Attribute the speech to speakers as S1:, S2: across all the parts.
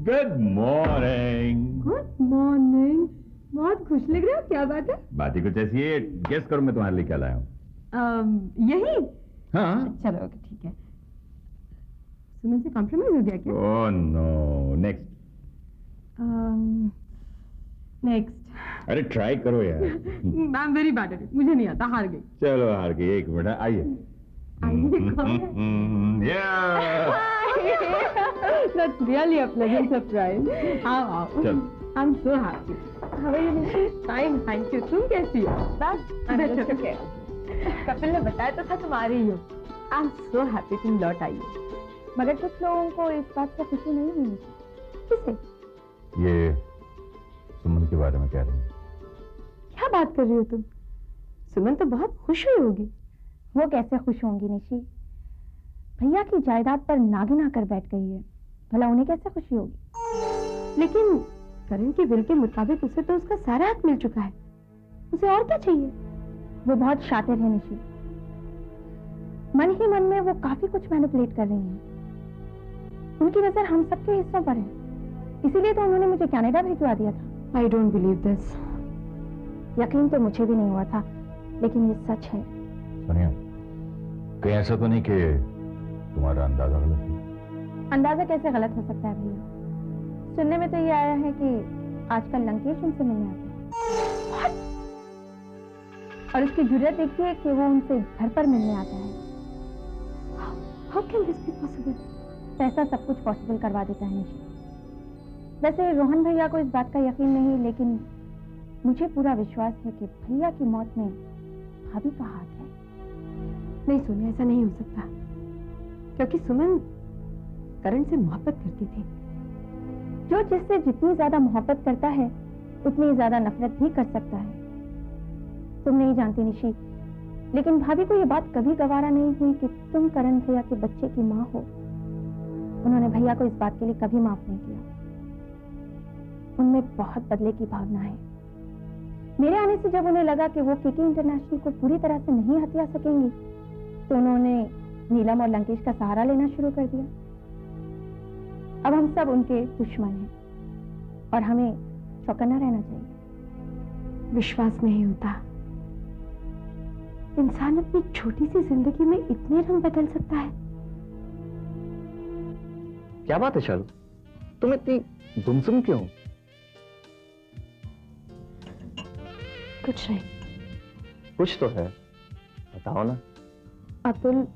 S1: Good morning.
S2: Good morning. बहुत खुश लग रहे हो, क्या बात है?
S1: बात ही कुछ ऐसी है, गेस करो मैं तुम्हारे लिए क्या लाया हूँ।
S2: यही?
S1: हाँ
S2: चलो ओके ठीक है। सुमन से कॉम्प्रोमाइज हो गया क्या?
S1: Oh no, next.
S2: नेक्स्ट।
S1: अरे ट्राई करो यार।
S2: I am very bad at it, मुझे नहीं आता, हार गई।
S1: चलो हार गई, एक मिनट आइए।
S2: That's really a pleasant surprise. आओ।
S1: चल।
S2: I'm so happy. How are you, Nishi? Fine, thank you. तुम कैसी हो? बस बैठो। कपिल ने बताया तो था तुम आ रही हो। I'm so happy तुम लौट आई हो। मगर कुछ लोगों को इस बात से खुशी नहीं हुई। किसे?
S1: ये सुमन के बारे में कह रही है।
S2: क्या बात कर रही हो तुम? सुमन तो बहुत खुश हुई होगी।
S3: वो कैसे खुश होंगी निशी? भैया की जायदाद पर नागिन आकर बैठ गई है, भला उन्हें कैसे खुशी होगी?
S2: लेकिन करण के विल के मुताबिक उसे तो उसका सारा हक मिल चुका है, उसे और क्या चाहिए?
S3: वो बहुत शातिर है निशी। मन ही मन में वो काफी कुछ मैनिपुलेट कर रही हैं। उनकी नजर हम सबके हिस्सों पर है, इसीलिए तो उन्होंने मुझे कनाडा भिजवा दिया था।
S2: I don't believe this.
S3: यकीन तो मुझे भी नहीं हुआ था, लेकिन ये सच है।
S1: सोनिया, कहीं ऐसा तो नहीं कि तुम्हारा अंदाजा गलत है?
S3: अंदाजा कैसे गलत हो सकता है भैया? सुनने में तो ये आया है कि आजकल लंकेश उनसे मिलने आता है, और उसकी जुर्रत देखिए कि वो उनसे घर पर मिलने आता है।
S2: How can this be possible?
S3: पैसा सब कुछ पॉसिबल करवा देता है निशी। वैसे रोहन भैया को इस बात का यकीन नहीं, लेकिन मुझे पूरा विश्वास है कि भैया की मौत में भाभी का हाथ है।
S2: नहीं सोनिया, ऐसा नहीं हो सकता, क्योंकि सुमन करण से मोहब्बत करती थी।
S3: जो जिससे जितनी ज्यादा मोहब्बत करता है उतनी ज्यादा नफरत भी कर सकता है। तुम नहीं जानती निशी, लेकिन भाभी को ये बात कभी गवारा नहीं हुई कि तुम करण भैया के बच्चे की माँ हो। उन्होंने भैया को इस बात के लिए कभी माफ नहीं किया। उनमें बहुत बदले की भावना है। मेरे आने से जब उन्हें लगा कि वो केके इंटरनेशनल को पूरी तरह से नहीं हथिया सकेंगी, तो उन्होंने नीलम और लंकेश का सहारा लेना शुरू कर दिया। अब हम सब उनके दुश्मन हैं और हमें चौकन्ना रहना चाहिए।
S2: विश्वास नहीं होता, इंसान अपनी छोटी सी जिंदगी में इतने रंग बदल सकता है।
S4: क्या बात है शालू, तुम इतनी गुमसुम क्यों?
S2: कुछ नहीं।
S4: कुछ तो है, बताओ ना।
S2: अतुल,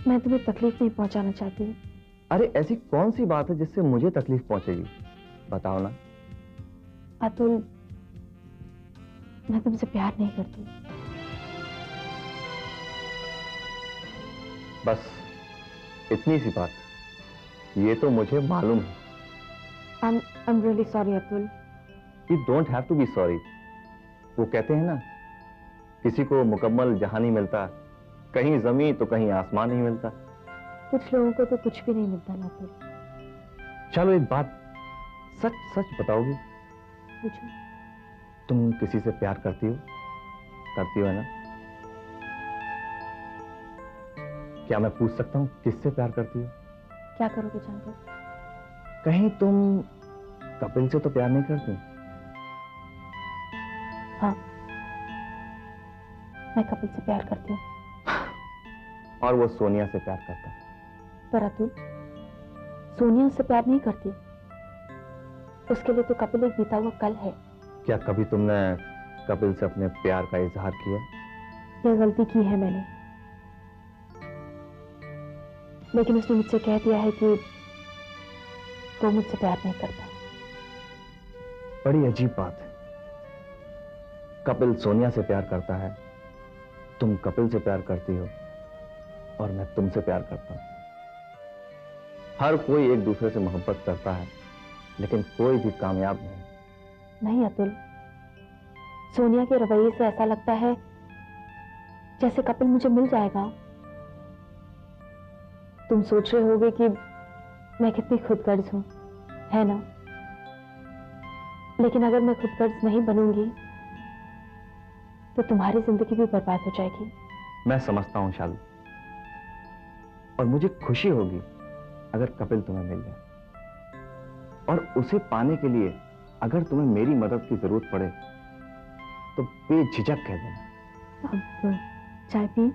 S2: मैं तुम्हें तकलीफ नहीं पहुंचाना चाहती।
S4: अरे ऐसी कौन सी बात है जिससे मुझे तकलीफ पहुंचेगी, बताओ ना।
S2: अतुल, मैं तुमसे प्यार नहीं करती।
S4: बस इतनी सी बात, ये तो मुझे मालूम है।
S2: I'm really sorry Atul.
S4: You don't have to be sorry। वो कहते हैं ना, किसी को मुकम्मल जहां नहीं मिलता, कहीं जमीन तो कहीं आसमान नहीं मिलता।
S2: कुछ लोगों को तो कुछ भी नहीं मिलता ना अतुल।
S4: चलो एक बात सच सच बताओगी?
S2: पूछो।
S4: तुम किसी से प्यार करती हो? करती हो है ना? क्या मैं पूछ सकता हूँ किससे प्यार करती हो?
S2: क्या करोगे जानकर?
S4: कहीं तुम कपिल से तो प्यार नहीं करती?
S2: हाँ, मैं कपिल से प्यार करती हूँ।
S4: और वो सोनिया से प्यार करता है।
S2: पर अतुल, सोनिया उससे प्यार नहीं करती। उसके लिए तो कपिल एक बीता हुआ कल है।
S4: क्या कभी तुमने कपिल से अपने प्यार का इजहार किया?
S2: यह गलती की है मैंने, लेकिन उसने मुझसे कह दिया है कि वो मुझसे प्यार नहीं करता।
S4: बड़ी अजीब बात है। कपिल सोनिया से प्यार करता है, तुम कपिल से प्यार करती हो, और मैं तुमसे प्यार करता हूं। हर कोई एक दूसरे से मोहब्बत करता है, लेकिन कोई भी कामयाब नहीं।
S2: नहीं अतुल, सोनिया के रवैये से ऐसा लगता है जैसे कपिल मुझे मिल जाएगा। तुम सोच रहे होगे कि मैं कितनी खुदगर्ज हूं, है ना? लेकिन अगर मैं खुदगर्ज नहीं बनूंगी तो तुम्हारी जिंदगी भी बर्बाद हो जाएगी।
S4: मैं समझता हूं शालू, और मुझे खुशी होगी अगर कपिल तुम्हें मिल जाए, और उसे पाने के लिए अगर तुम्हें मेरी मदद की जरूरत पड़े तो बेझिझक कह देना।
S3: अब चाय पी।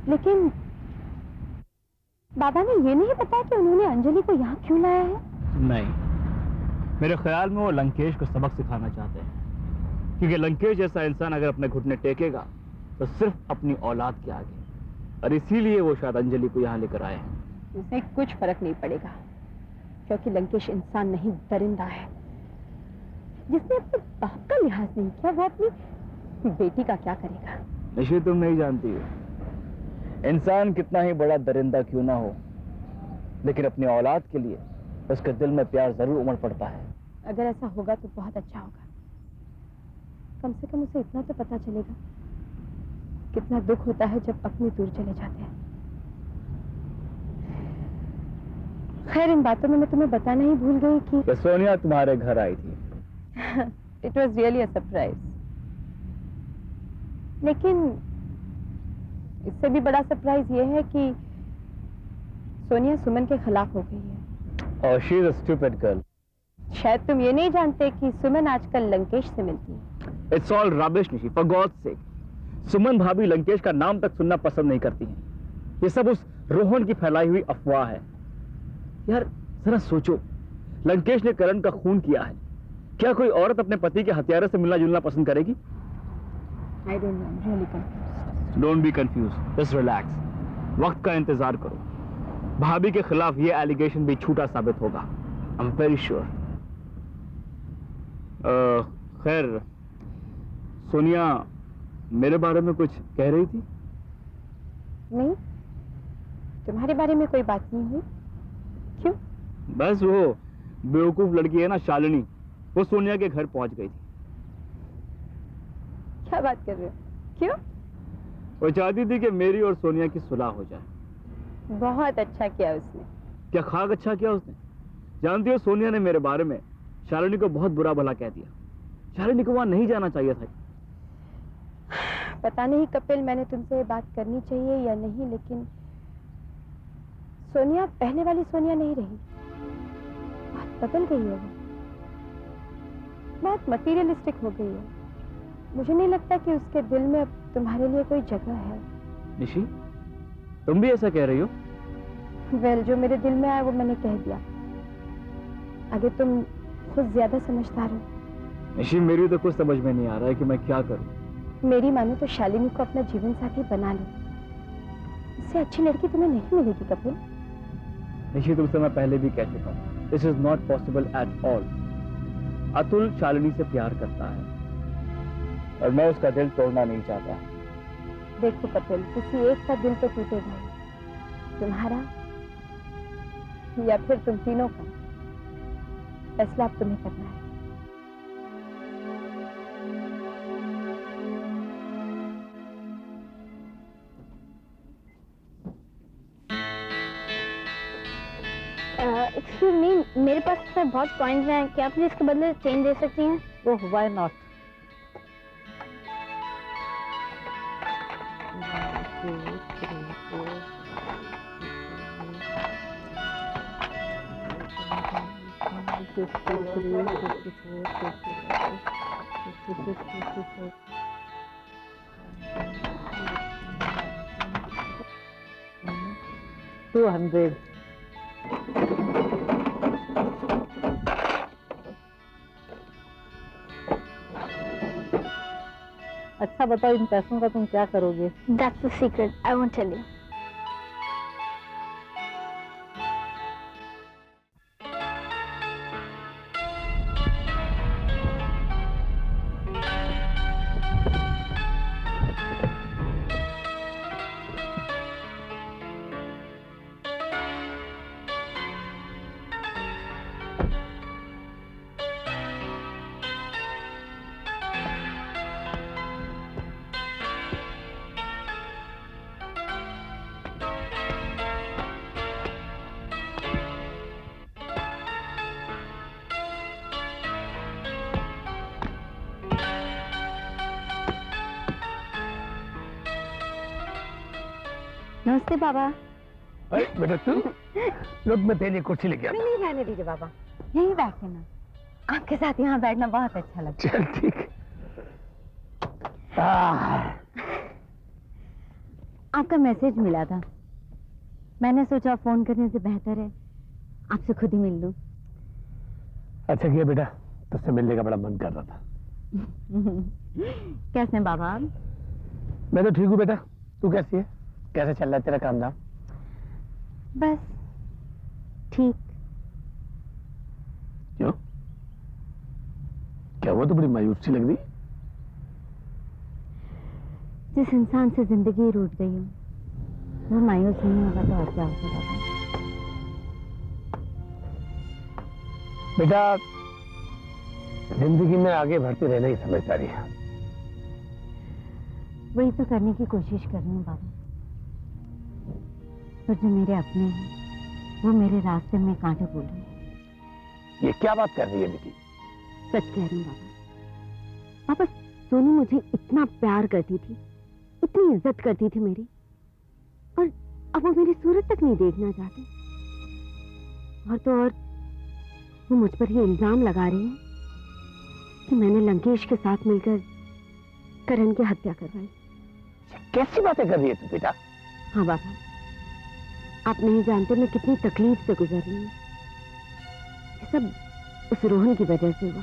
S3: लेकिन बाबा ने ये नहीं बताया कि उन्होंने अंजलि को यहाँ क्यों लाया है?
S5: नहीं, मेरे ख्याल में वो लंकेश को सबक सिखाना चाहते हैं, क्योंकि लंकेश जैसा इंसान अगर अपने घुटने टेकेगा तो सिर्फ अपनी औलाद के आगे, और इसीलिए वो शायद अंजलि को यहाँ लेकर आए हैं।
S3: उसे कुछ फर्क नहीं पड़ेगा, क्योंकि लंकेश इंसान नहीं, दरिंदा है। जिसने अपने बाप का लिहाज नहीं किया, वो अपनी बेटी का क्या करेगा?
S5: निशी, तुम नहीं जानती हो, इंसान कितना ही बड़ा दरिंदा क्यों ना हो, लेकिन अपनी औलाद के लिए उसके दिल में प्यार जरूर उमड़ पड़ता है।
S3: अगर ऐसा होगा तो बहुत अच्छा होगा। कम से कम उसे इतना तो पता चलेगा कितना दुख होता है जब अपने दूर चले जाते हैं। खैर, इन बातों में मैं तुम्हें बताना ही भूल गई कि
S5: सोनिया तुम्हारे घर आई थी।
S3: It was really a surprise. लेकिन इससे भी बड़ा सरप्राइज ये है कि सोनिया सुमन के खिलाफ हो गई है।
S5: और she is a stupid girl.
S3: शायद तुम ये नहीं जानते कि सुमन आजकल लंकेश से मिलती है।
S5: It's all rubbish Nishi, for God's sake. Suman भाभी लंकेश का नाम तक सुनना पसंद नहीं करती हैं। ये सब उस रोहन की फैलाई हुई अफवाह है। यार जरा सोचो, लंकेश ने करण का खून किया है, क्या कोई औरत अपने पति के हथियारों से मिलना जुलना पसंद करेगी?
S3: I don't know, I'm really confused.
S5: Don't be confuse, just relax, वक्त का इंतजार करो। भाभी के खिलाफ ये एलिगेशन भी झूठा साबित होगा, आई एम वेरी श्योर। खैर, सोनिया मेरे बारे में कुछ कह रही थी?
S3: नहीं, तुम्हारे बारे में कोई बात नहीं हुई। क्यों?
S5: बस वो बेवकूफ लड़की है ना शालिनी, वो सोनिया के घर पहुंच गई थी।
S3: क्या बात कर रहे हो? क्यों?
S5: वो चाहती थी कि मेरी और सोनिया की सुलह हो जाए।
S3: बहुत अच्छा किया उसने।
S5: क्या खाक अच्छा किया उसने? जानती हो, सोनिया ने मेरे बारे में शालिनी को बहुत बुरा भला कह दिया। शालिनी को वहां नहीं जाना चाहिए था।
S3: पता नहीं कपिल, मैंने तुमसे बात करनी चाहिए या नहीं, लेकिन सोनिया पहले वाली सोनिया नहीं रही, बहुत बदल गई है। वो बहुत मटीरियलिस्टिक हो गई है। मुझे नहीं लगता कि उसके दिल में अब तुम्हारे लिए कोई जगह है।
S5: निशी, तुम भी ऐसा कह रही हो?
S3: वेल, जो मेरे दिल में आया वो मैंने कह दिया। आगे तुम खुद ज्यादा समझदार हो।
S5: निशी, मेरी तो कुछ समझ में नहीं आ रहा है कि मैं क्या करूं।
S3: मेरी मानो तो शालिनी को अपना जीवन साथी बना लो। इससे अच्छी लड़की तुम्हें नहीं मिलेगी कपिल।
S5: निशी, तुमसे मैं पहले भी कह चुका हूं, this is not possible at all. Atul Shalini से प्यार करता है और मैं उसका दिल तोड़ना नहीं चाहता।
S3: देखो कपिल, किसी एक का दिल तो टूटेगा ही, तुम्हारा या फिर तुम तीनों का। फैसला अब तुम्हें करना है।
S2: एक्सक्यूज मी, मेरे पास इसमें बहुत कॉइन्स हैं, क्या आप मुझे इसके बदले चेंज दे सकती हैं?
S6: ओह, व्हाई नॉट? 1 2
S2: $200. अच्छा बताओ, इन पैसों का तुम क्या करोगे?
S3: That's the secret. I won't tell you. नमस्ते बाबा।
S6: अरे बेटा तू लोग, मैं तेरे लिए कुर्सी लेके आता हूँ।
S2: नहीं रहने दीजिए बाबा, यहीं बैठे ना, आपके साथ यहाँ बैठना बहुत अच्छा लगता
S6: चल ठीक है।
S2: आपका मैसेज मिला था, मैंने सोचा फोन करने से बेहतर है आपसे खुद ही मिल लूं।
S6: अच्छा किया बेटा, तुझसे मिलने का बड़ा मन कर रहा था।
S2: कैसे हैं बाबा?
S6: मैं तो ठीक हूँ बेटा, तू कैसी है? कैसे चल रहा है तेरा काम धाम?
S2: बस ठीक।
S6: क्यों, क्या हुआ? तो बड़ी मायूस सी लग रही।
S2: जिस इंसान से जिंदगी रूठ गई हो वो मायूस नहीं होगा तो और क्या होगा बाबा?
S6: बेटा जिंदगी में आगे बढ़ते रहना ही समझदारी है।
S2: वही तो करने की कोशिश कर रही हूँ बाबा, पर जो मेरे अपने हैं वो मेरे रास्ते में कांटे बोल रहे हैं।
S6: ये क्या बात कर रही है बेटी?
S2: सच कह रही हूँ बाबा। पापा, सोनू मुझे इतना प्यार करती थी, इतनी इज्जत करती थी मेरी, और अब वो मेरी सूरत तक नहीं देखना चाहती। और तो और वो मुझ पर ये इल्जाम लगा रही है कि मैंने लंकेश के साथ मिलकर करण की हत्या करवाई।
S6: कैसी बातें कर रही है तू बेटा?
S2: हाँ बाबा, आप नहीं जानते मैं कितनी तकलीफ से गुजर रही हूँ। ये सब उस रोहन की वजह से हुआ।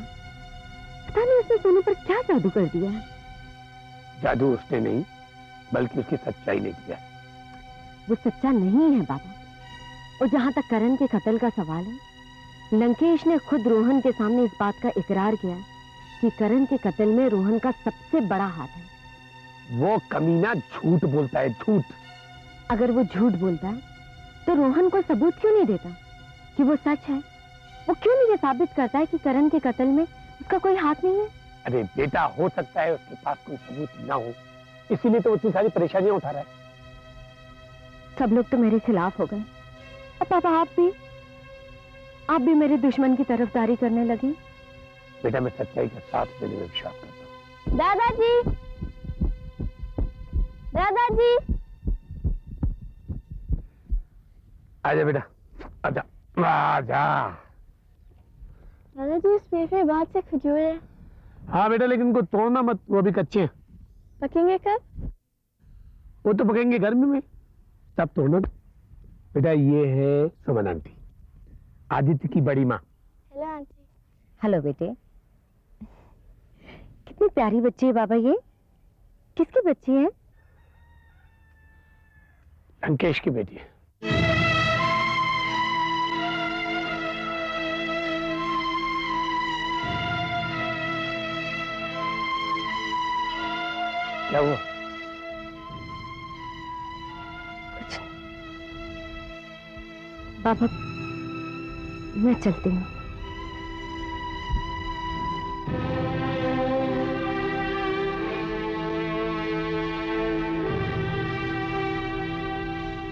S2: पता नहीं उसने सोनू पर क्या जादू कर दिया है।
S6: जादू उसने नहीं, बल्कि उसकी सच्चाई ने किया।
S2: वो सच्चा नहीं है बाबा। और जहां तक करण के कत्ल का सवाल है, लंकेश ने खुद रोहन के सामने इस बात का इकरार किया कि करण के कत्ल में रोहन का सबसे बड़ा हाथ है।
S6: वो कमीना झूठ बोलता है, झूठ।
S2: अगर वो झूठ बोलता है तो रोहन को सबूत क्यों नहीं देता कि वो सच है? वो क्यों नहीं ये साबित करता है कि करण के कत्ल में उसका कोई हाथ नहीं है?
S6: अरे बेटा, हो सकता है उसके पास कोई सबूत ना हो, इसीलिए तो इतनी सारी परेशानियां उठा रहा है।
S2: सब लोग तो मेरे खिलाफ हो गए, अब पापा आप भी मेरे दुश्मन की तरफदारी करने लगी।
S6: बेटा मैं सच्चाई का साथ देने में विश्वास करता हूँ।
S3: दादाजी, दादाजी।
S6: आजा बेटा, आजा आजा।
S3: दादाजी, इस पेड़ पे बहुत से खजूर है,
S6: हाँ बेटा, लेकिन उनको तोड़ना मत, वो अभी कच्चे हैं।
S3: पकेंगे कब?
S6: वो तो पकेंगे गर्मी में, तब तोड़ना। बेटा ये है सुमन आंटी, आदित्य की बड़ी माँ।
S3: Hello aunty.
S2: हेलो बेटे, कितनी प्यारी बच्ची है बाबा। ये किसकी बच्ची है?
S6: लंकेश की बेटी है। क्या हुआ?
S2: बाबा मैं चलती हूँ।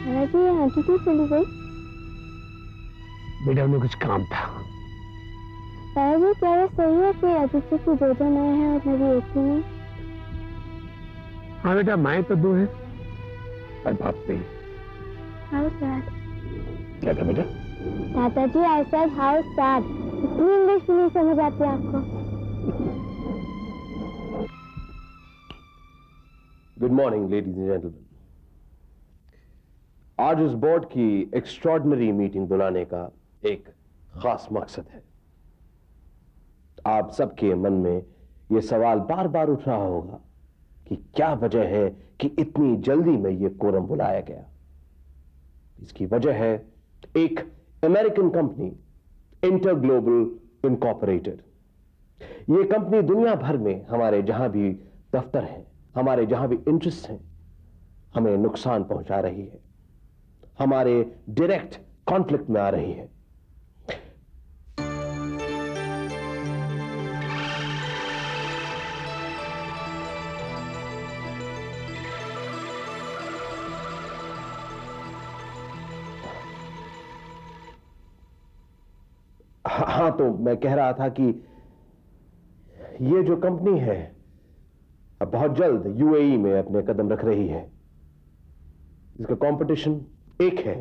S3: दादाजी, ये आंटी क्यों चली गई?
S6: बेटा उन्हें कुछ काम था।
S3: दादाजी, क्या ये सही है कि आदित्य की दो माँ हैं और मेरी एक ही नहीं?
S6: हाँ बेटा, माएँ तो दो है, अरे बाप रे,
S3: हाउ सैड।
S6: क्या था बेटा?
S3: दादाजी आई सेड हाउ सैड। इतनी इंग्लिश भी नहीं समझ आती आपको।
S7: Good morning ladies and gentleman. आज उस बोर्ड की एक्स्ट्रॉर्डिनरी मीटिंग बुलाने का एक खास मकसद है। आप सबके मन में यह सवाल बार बार उठ रहा होगा कि क्या वजह है कि इतनी जल्दी में यह कोरम बुलाया गया। इसकी वजह है एक American company inter global incorporated. यह कंपनी दुनिया भर में हमारे जहां भी दफ्तर हैं, हमारे जहां भी इंटरेस्ट हैं, हमें नुकसान पहुंचा रही है, हमारे डायरेक्ट कॉन्फ्लिक्ट में आ रही है। हाँ, तो मैं कह रहा था कि ये जो कंपनी है अब बहुत जल्द यूएई में अपने कदम रख रही है। इसका कंपटीशन एक है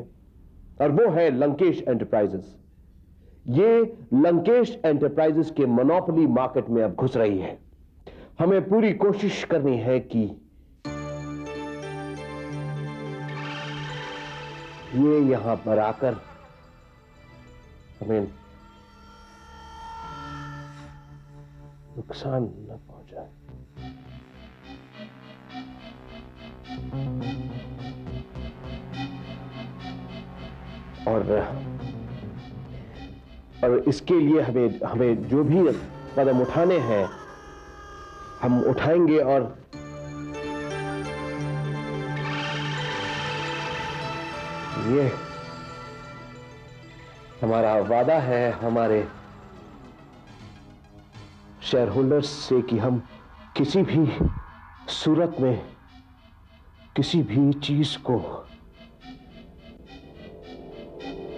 S7: और वो है लंकेश एंटरप्राइजेस। ये लंकेश एंटरप्राइजेस के मोनोपोली मार्केट में अब घुस रही है। हमें पूरी कोशिश करनी है कि ये यहां पर आकर हमें नुकसान न पहुंचाए। और इसके लिए हमें जो भी कदम उठाने हैं हम उठाएंगे। और ये हमारा वादा है हमारे शेयर होल्डर्स से कि हम किसी भी सूरत में किसी भी चीज को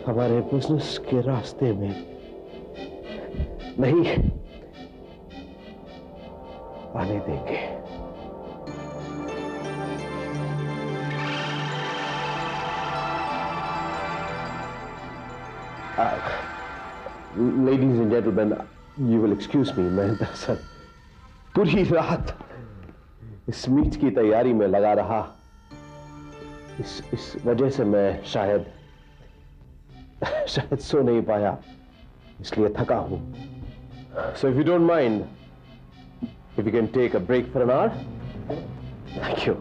S7: हमारे बिजनेस के रास्ते में नहीं आने देंगे। Ladies and gentleman, you will excuse me, मैं दरअसल पूरी रात इस मीट की तैयारी में लगा रहा। इस वजह से मैं शायद सो नहीं पाया, इसलिए थका हूं। So if you don't mind, if you can take a break for an hour. Thank you.